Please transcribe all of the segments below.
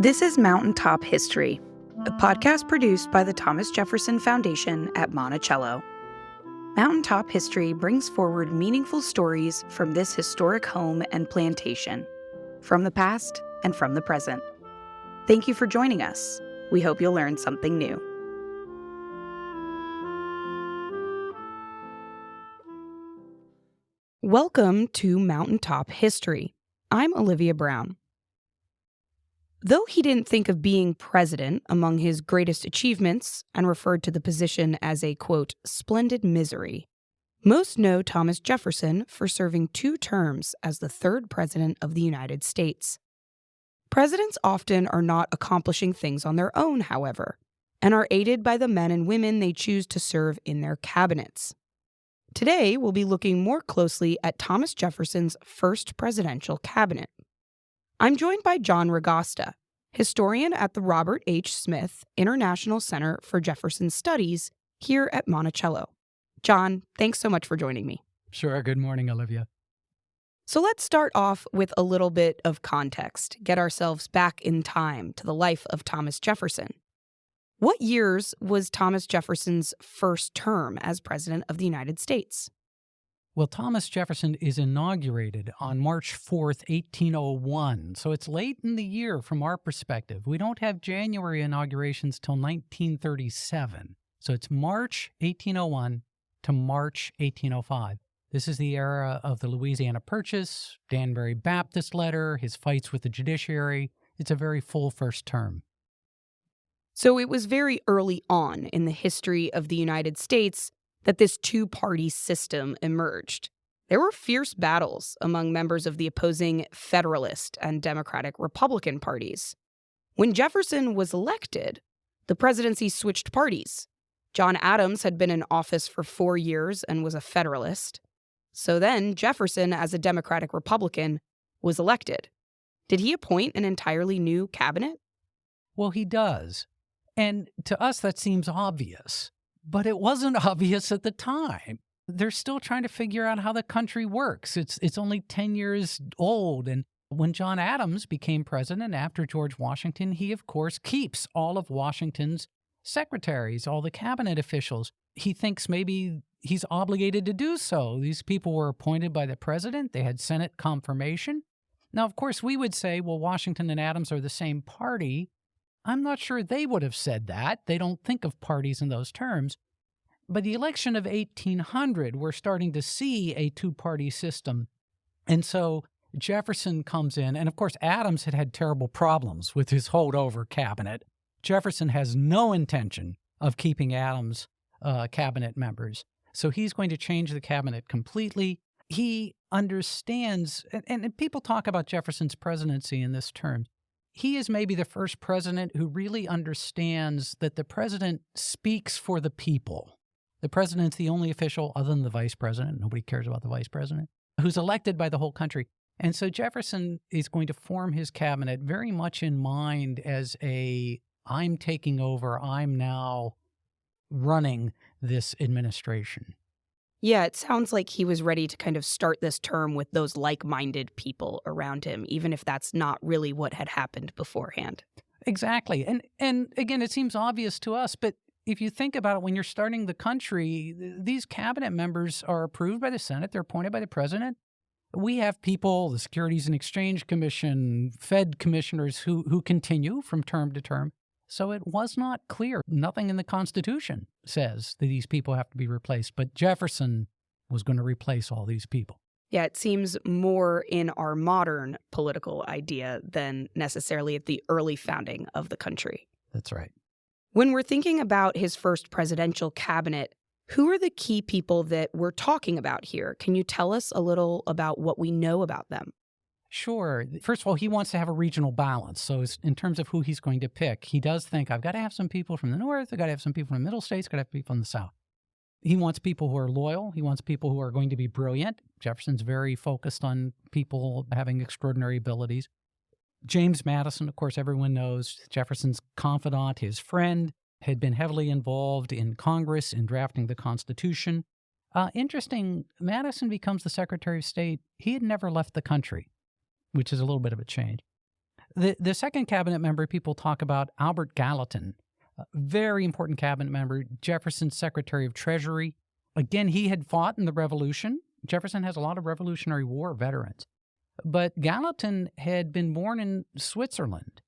This is Mountaintop History, a podcast produced by the Thomas Jefferson Foundation at Monticello. Mountaintop History brings forward meaningful stories from this historic home and plantation, from the past and from the present. Thank you for joining us. We hope you'll learn something new. Welcome to Mountaintop History. I'm Olivia Brown. Though he didn't think of being president among his greatest achievements and referred to the position as a, quote, splendid misery, most know Thomas Jefferson for serving 2 terms as the 3rd president of the United States. Presidents often are not accomplishing things on their own, however, and are aided by the men and women they choose to serve in their cabinets. Today, we'll be looking more closely at Thomas Jefferson's first presidential cabinet. I'm joined by John Ragasta, historian at the Robert H. Smith International Center for Jefferson Studies here at Monticello. John, thanks so much for joining me. Sure. Good morning, Olivia. So let's start off with a little bit of context, get ourselves back in time to the life of Thomas Jefferson. What years was Thomas Jefferson's first term as President of the United States? Well, Thomas Jefferson is inaugurated on March 4th, 1801, so it's late in the year from our perspective. We don't have January inaugurations till 1937, so it's March 1801 to March 1805. This is the era of the Louisiana Purchase, Danbury Baptist letter, his fights with the judiciary. It's a very full first term. So it was very early on in the history of the United States that this 2-party system emerged. There were fierce battles among members of the opposing Federalist and Democratic Republican parties. When Jefferson was elected, the presidency switched parties. John Adams had been in office for 4 years and was a Federalist. So then Jefferson, as a Democratic Republican, was elected. Did he appoint an entirely new cabinet? Well, he does. And to us, that seems obvious. But it wasn't obvious at the time. They're still trying to figure out how the country works. It's only 10 years old. And when John Adams became president after George Washington, he, of course, keeps all of Washington's secretaries, all the cabinet officials. He thinks maybe he's obligated to do so. These people were appointed by the president. They had Senate confirmation. Now, of course, we would say, well, Washington and Adams are the same party. I'm not sure they would have said that. They don't think of parties in those terms. By the election of 1800, we're starting to see a 2-party system. And so Jefferson comes in, and of course, Adams had terrible problems with his holdover cabinet. Jefferson has no intention of keeping Adams' cabinet members. So he's going to change the cabinet completely. He understands, and people talk about Jefferson's presidency in this term. He is maybe the first president who really understands that the president speaks for the people. The president's the only official, other than the vice president, nobody cares about the vice president, who's elected by the whole country. And so Jefferson is going to form his cabinet very much in mind as I'm taking over, I'm now running this administration. Yeah, it sounds like he was ready to kind of start this term with those like-minded people around him, even if that's not really what had happened beforehand. Exactly. And again, it seems obvious to us, but if you think about it, when you're starting the country, these cabinet members are approved by the Senate. They're appointed by the president. We have people, the Securities and Exchange Commission, Fed commissioners who continue from term to term. So it was not clear. Nothing in the Constitution says that these people have to be replaced. But Jefferson was going to replace all these people. Yeah, it seems more in our modern political idea than necessarily at the early founding of the country. That's right. When we're thinking about his first presidential cabinet, who are the key people that we're talking about here? Can you tell us a little about what we know about them? Sure. First of all, he wants to have a regional balance. So in terms of who he's going to pick, he does think, I've got to have some people from the north, I've got to have some people from the middle states, I've got to have people from the south. He wants people who are loyal. He wants people who are going to be brilliant. Jefferson's very focused on people having extraordinary abilities. James Madison, of course, everyone knows, Jefferson's confidant, his friend, had been heavily involved in Congress in drafting the Constitution. Interesting, Madison becomes the Secretary of State. He had never left the country, which is a little bit of a change. The second cabinet member people talk about, Albert Gallatin, a very important cabinet member, Jefferson's Secretary of Treasury. Again, he had fought in the Revolution. Jefferson has a lot of Revolutionary War veterans. But Gallatin had been born in Switzerland,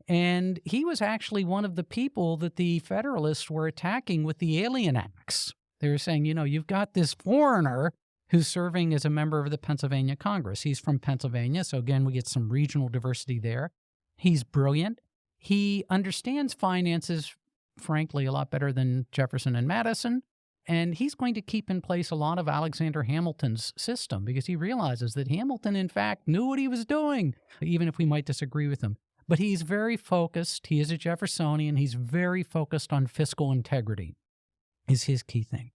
and he was actually one of the people that the Federalists were attacking with the Alien Acts. They were saying, you've got this foreigner who's serving as a member of the Pennsylvania Congress. He's from Pennsylvania, so again, we get some regional diversity there. He's brilliant. He understands finances, frankly, a lot better than Jefferson and Madison. And he's going to keep in place a lot of Alexander Hamilton's system because he realizes that Hamilton, in fact, knew what he was doing, even if we might disagree with him. But he's very focused. He is a Jeffersonian. He's very focused on fiscal integrity is his key thing.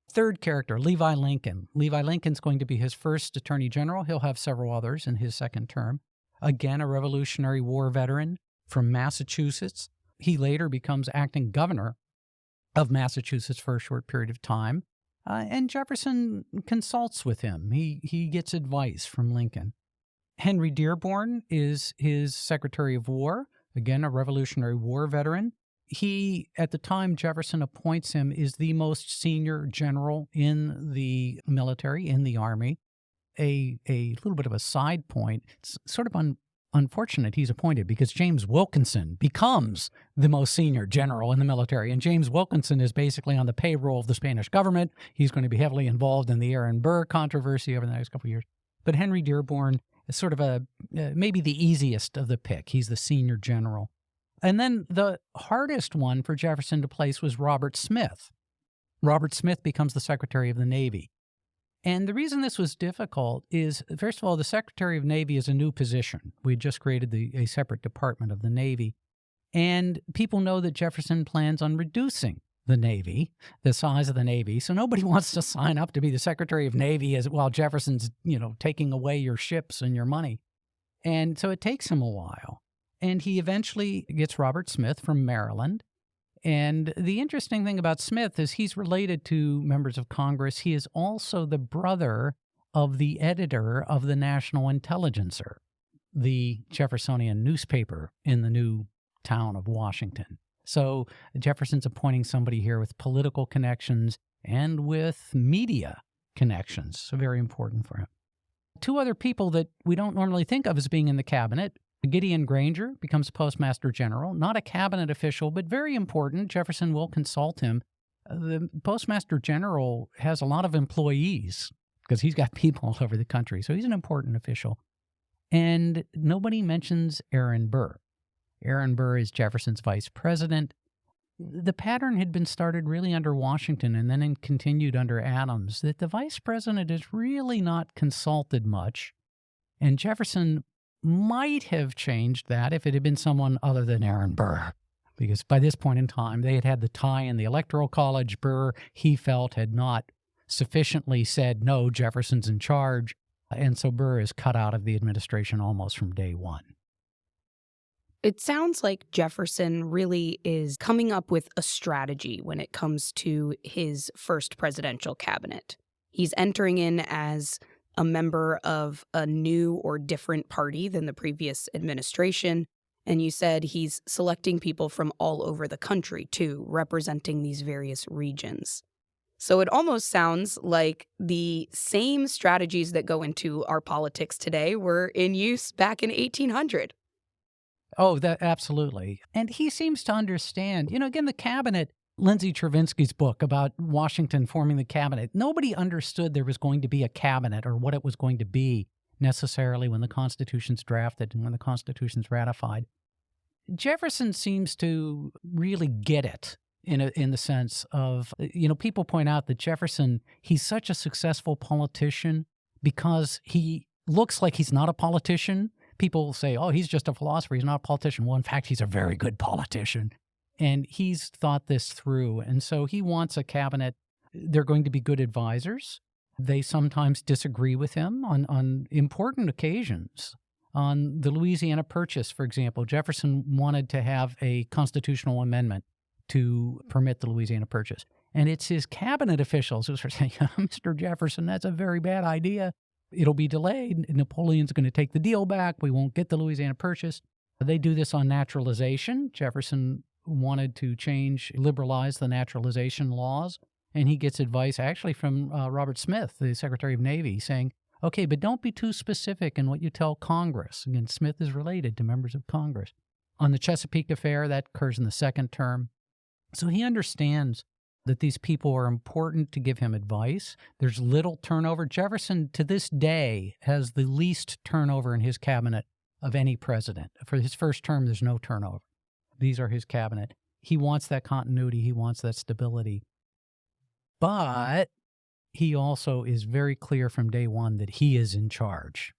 Third character, Levi Lincoln. Levi Lincoln's going to be his first attorney general. He'll have several others in his second term. Again, a Revolutionary War veteran from Massachusetts. He later becomes acting governor of Massachusetts for a short period of time. And Jefferson consults with him. He gets advice from Lincoln. Henry Dearborn is his Secretary of War, again, a Revolutionary War veteran. He, at the time Jefferson appoints him, is the most senior general in the military, in the Army. A little bit of a side point, it's sort of unfortunate he's appointed because James Wilkinson becomes the most senior general in the military. And James Wilkinson is basically on the payroll of the Spanish government. He's going to be heavily involved in the Aaron Burr controversy over the next couple of years. But Henry Dearborn is sort of maybe the easiest of the pick. He's the senior general. And then the hardest one for Jefferson to place was Robert Smith. Robert Smith becomes the Secretary of the Navy. And the reason this was difficult is, first of all, the Secretary of Navy is a new position. We had just created a separate department of the Navy. And people know that Jefferson plans on reducing the Navy, the size of the Navy. So nobody wants to sign up to be the Secretary of Navy while Jefferson's, taking away your ships and your money. And so it takes him a while. And he eventually gets Robert Smith from Maryland. And the interesting thing about Smith is he's related to members of Congress. He is also the brother of the editor of the National Intelligencer, the Jeffersonian newspaper in the new town of Washington. So Jefferson's appointing somebody here with political connections and with media connections. So very important for him. Two other people that we don't normally think of as being in the cabinet. Gideon Granger becomes Postmaster General, not a cabinet official, but very important. Jefferson will consult him. The Postmaster General has a lot of employees because he's got people all over the country, so he's an important official. And nobody mentions Aaron Burr. Aaron Burr is Jefferson's vice president. The pattern had been started really under Washington and then continued under Adams, that the vice president is really not consulted much, and Jefferson might have changed that if it had been someone other than Aaron Burr, because by this point in time, they had had the tie in the Electoral College. Burr, he felt, had not sufficiently said, no, Jefferson's in charge, and so Burr is cut out of the administration almost from day one. It sounds like Jefferson really is coming up with a strategy when it comes to his first presidential cabinet. He's entering in as a member of a new or different party than the previous administration. And you said he's selecting people from all over the country, too, representing these various regions. So it almost sounds like the same strategies that go into our politics today were in use back in 1800. Oh, that absolutely. And he seems to understand, again, the cabinet, Lindsay Chervinsky's book about Washington forming the cabinet, nobody understood there was going to be a cabinet or what it was going to be necessarily when the Constitution's drafted and when the Constitution's ratified. Jefferson seems to really get it in the sense of, people point out that Jefferson, he's such a successful politician because he looks like he's not a politician. People say, oh, he's just a philosopher. He's not a politician. Well, in fact, he's a very good politician. And he's thought this through. And so he wants a cabinet. They're going to be good advisors. They sometimes disagree with him on important occasions. On the Louisiana Purchase, for example, Jefferson wanted to have a constitutional amendment to permit the Louisiana Purchase. And it's his cabinet officials who are saying, Mr. Jefferson, that's a very bad idea. It'll be delayed. Napoleon's going to take the deal back. We won't get the Louisiana Purchase. They do this on naturalization. Jefferson wanted to liberalize the naturalization laws, and he gets advice actually from Robert Smith, the Secretary of Navy, saying, okay, but don't be too specific in what you tell Congress. Again, Smith is related to members of Congress. On the Chesapeake affair, that occurs in the second term. So he understands that these people are important to give him advice. There's little turnover. Jefferson, to this day, has the least turnover in his cabinet of any president. For his first term, there's no turnover. These are his cabinet. He wants that continuity. He wants that stability. But he also is very clear from day one that he is in charge.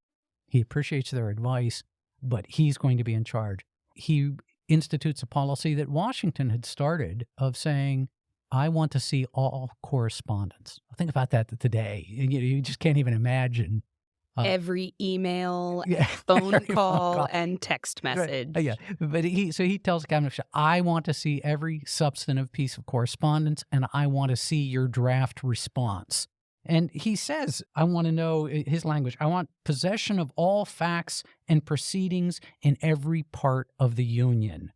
He appreciates their advice, but he's going to be in charge. He institutes a policy that Washington had started of saying, I want to see all correspondence. Think about that today. You just can't even imagine. Every email, Yeah, phone every phone call, call. and text message. Yeah, but he tells the cabinet official, I want to see every substantive piece of correspondence, and I want to see your draft response. And he says, I want to know, his language, I want possession of all facts and proceedings in every part of the Union.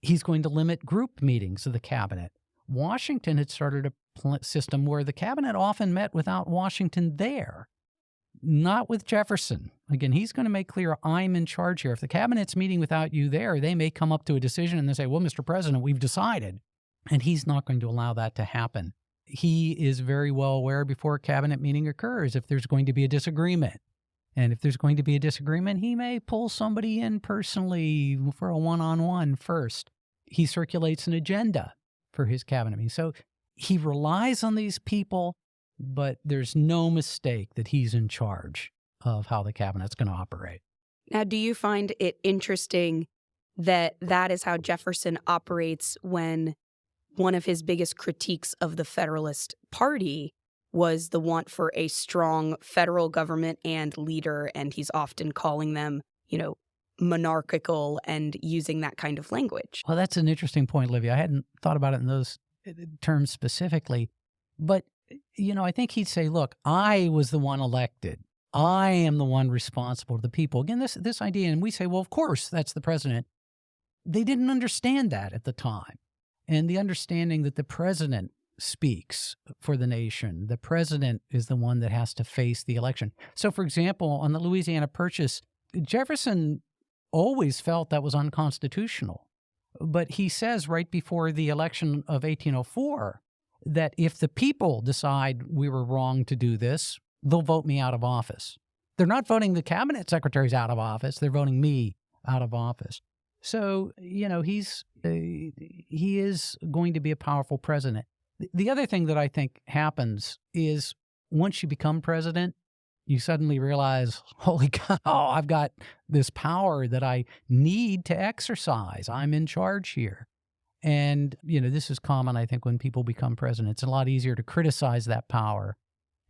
He's going to limit group meetings of the cabinet. Washington had started a system where the cabinet often met without Washington there. Not with Jefferson. Again, he's going to make clear, I'm in charge here. If the cabinet's meeting without you there, they may come up to a decision and they say, well, Mr. President, we've decided. And he's not going to allow that to happen. He is very well aware before a cabinet meeting occurs if there's going to be a disagreement. And if there's going to be a disagreement, he may pull somebody in personally for a one-on-one first. He circulates an agenda for his cabinet meeting. So he relies on these people, but there's no mistake that he's in charge of how the cabinet's going to operate. Now, do you find it interesting that that is how Jefferson operates when one of his biggest critiques of the Federalist Party was the want for a strong federal government and leader, and he's often calling them, monarchical and using that kind of language? Well, that's an interesting point, Livia. I hadn't thought about it in those terms specifically, but I think he'd say, look, I was the one elected. I am the one responsible to the people. Again, this idea, and we say, well, of course, that's the president. They didn't understand that at the time. And the understanding that the president speaks for the nation, the president is the one that has to face the election. So, for example, on the Louisiana Purchase, Jefferson always felt that was unconstitutional. But he says right before the election of 1804, that if the people decide we were wrong to do this, they'll vote me out of office. They're not voting the cabinet secretaries out of office. They're voting me out of office. So, he is going to be a powerful president. The other thing that I think happens is once you become president, you suddenly realize, holy cow, I've got this power that I need to exercise. I'm in charge here. And, this is common, I think, when people become president. It's a lot easier to criticize that power.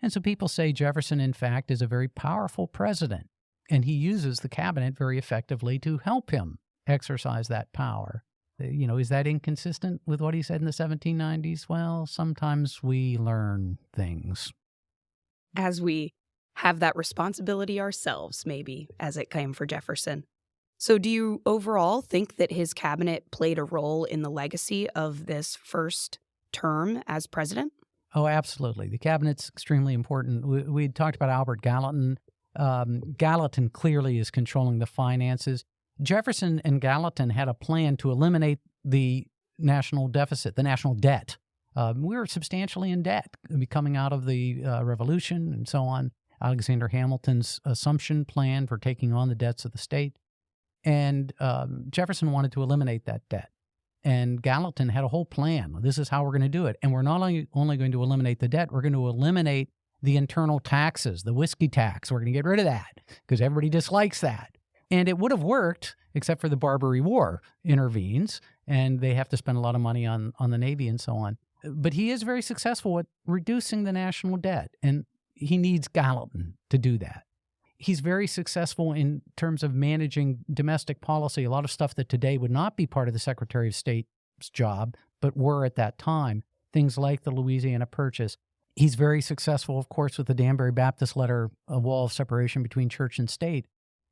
And so people say Jefferson, in fact, is a very powerful president. And he uses the cabinet very effectively to help him exercise that power. Is that inconsistent with what he said in the 1790s? Well, sometimes we learn things. As we have that responsibility ourselves, maybe, as it came for Jefferson. So do you overall think that his cabinet played a role in the legacy of this first term as president? Oh, absolutely. The cabinet's extremely important. We talked about Albert Gallatin. Gallatin clearly is controlling the finances. Jefferson and Gallatin had a plan to eliminate the national deficit, the national debt. We were substantially in debt coming out of the Revolution and so on. Alexander Hamilton's assumption plan for taking on the debts of the state. And Jefferson wanted to eliminate that debt. And Gallatin had a whole plan. This is how we're going to do it. And we're not only going to eliminate the debt, we're going to eliminate the internal taxes, the whiskey tax. We're going to get rid of that because everybody dislikes that. And it would have worked, except for the Barbary War intervenes, and they have to spend a lot of money on the Navy and so on. But he is very successful at reducing the national debt, and he needs Gallatin to do that. He's very successful in terms of managing domestic policy, a lot of stuff that today would not be part of the Secretary of State's job, but were at that time, things like the Louisiana Purchase. He's very successful, of course, with the Danbury Baptist letter, a wall of separation between church and state.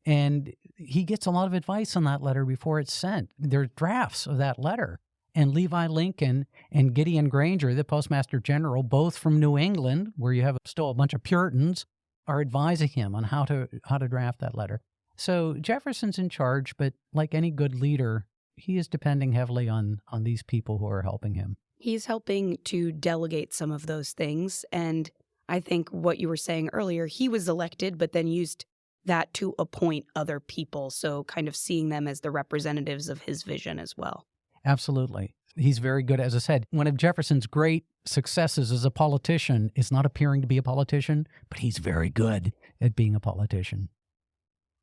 And he gets a lot of advice on that letter before it's sent. There are drafts of that letter. And Levi Lincoln and Gideon Granger, the Postmaster General, both from New England, where you have still a bunch of Puritans, are advising him on how to draft that letter. So Jefferson's in charge, but like any good leader, he is depending heavily on these people who are helping him. He's helping to delegate some of those things. And I think what you were saying earlier, he was elected, but then used that to appoint other people. So kind of seeing them as the representatives of his vision as well. Absolutely. He's very good. As I said, one of Jefferson's great successes as a politician is not appearing to be a politician, but he's very good at being a politician.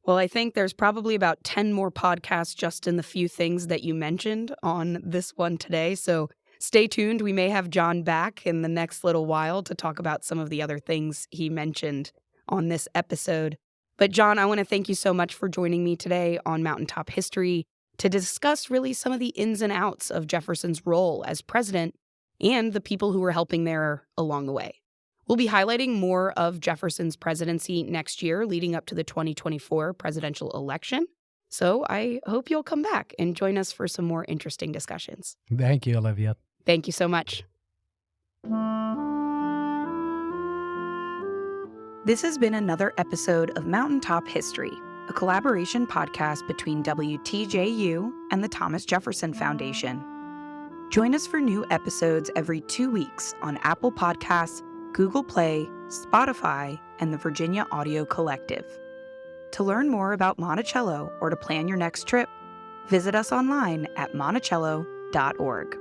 Well, I think there's probably about 10 more podcasts just in the few things that you mentioned on this one today. So stay tuned. We may have John back in the next little while to talk about some of the other things he mentioned on this episode. But John, I want to thank you so much for joining me today on Mountaintop History to discuss really some of the ins and outs of Jefferson's role as president and the people who were helping there along the way. We'll be highlighting more of Jefferson's presidency next year leading up to the 2024 presidential election. So I hope you'll come back and join us for some more interesting discussions. Thank you, Olivia. Thank you so much. This has been another episode of Mountaintop History, a collaboration podcast between WTJU and the Thomas Jefferson Foundation. Join us for new episodes every 2 weeks on Apple Podcasts, Google Play, Spotify, and the Virginia Audio Collective. To learn more about Monticello or to plan your next trip, visit us online at monticello.org.